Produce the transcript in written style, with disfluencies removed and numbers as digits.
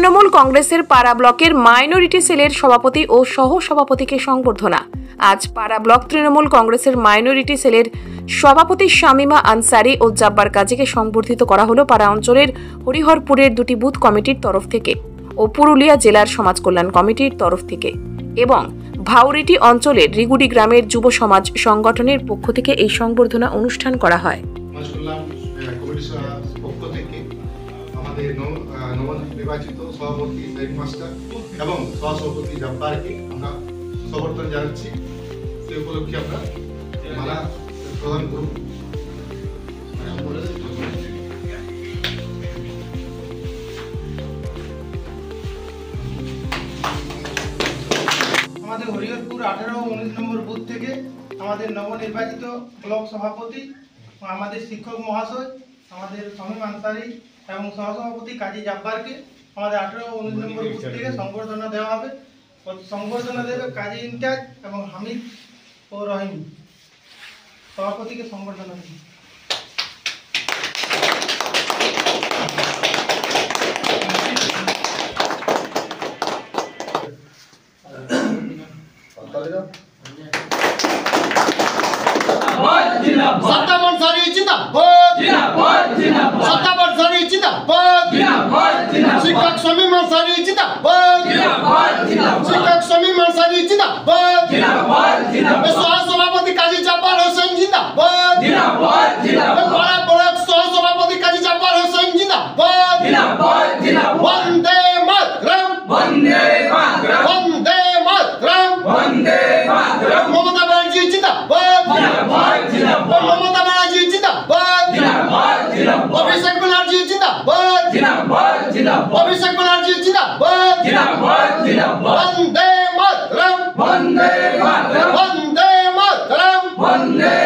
তৃণমূল কংগ্রেসের পাড়া ব্লকের মাইনরিটি সেলের সভাপতি ও সহ সভাপতিকে সংবর্ধনা। আজ পাড়া ব্লক তৃণমূল কংগ্রেসের মাইনরিটি সেলের সভাপতি শামিমা আনসারি ও জাব্বার কাজীকে সংবর্ধিত করা হলো পাড়া অঞ্চলের হরিহরপুরের দুটি বুথ কমিটির তরফ থেকে ও পুরুলিয়া জেলার সমাজ কল্যাণ কমিটির তরফ থেকে এবং ভাউরিটি অঞ্চলের রিগুডি গ্রামের যুব সমাজ সংগঠনের পক্ষ থেকে এই সংবর্ধনা অনুষ্ঠান করা হয়। নির্বাচিত সভাপতি সাইদ মাস্টার এবং সহসভাপতি জাব্বারকে আমরা সমর্থন জানাচ্ছি। সেই উপলক্ষে আমরা মালা প্রদান করব। আমাদের হরিহরপুর 18 ও 19 নম্বর বুথ থেকে আমাদের নবনির্বাচিত ব্লক সভাপতি আমাদের শিক্ষক মহাশয় আমাদের শামিমা আনসারি এবং সহসভাপতি কাজী জাব্বারকে আমাদের 18 ও 19 নম্বর বুথ থেকে সংবর্ধনা দেওয়া হবে। সংবর্ধনা দেবে কাজী ইনচার্জ এবং হামিদ ও রহিম। সভাপতিকে সংবর্ধনা দেবে। शिक्षक शामिमा आनसारी जिंदाबाद, शिक्षक शामिमा आनसारी जिंदाबाद, सह-सभापति काजी जब्बार हुसैन जिंदाबाद, बड़ा बड़ा सह-सभापति काजी जब्बार हुसैन जिंदाबाद, वंदे मातरम, वंदे मातरम, वंदे मातरम, वंदे मातरम, ममता बनर्जी जिंदाबाद, ममता बनर्जी जिंदाबाद, अभिषेक बनर्जी जिंदाबाद, अभिषेक बनर्जी जिंदाबाद, वंदे मातरम, वंदे मातरम, वंदे मातरम, वंदे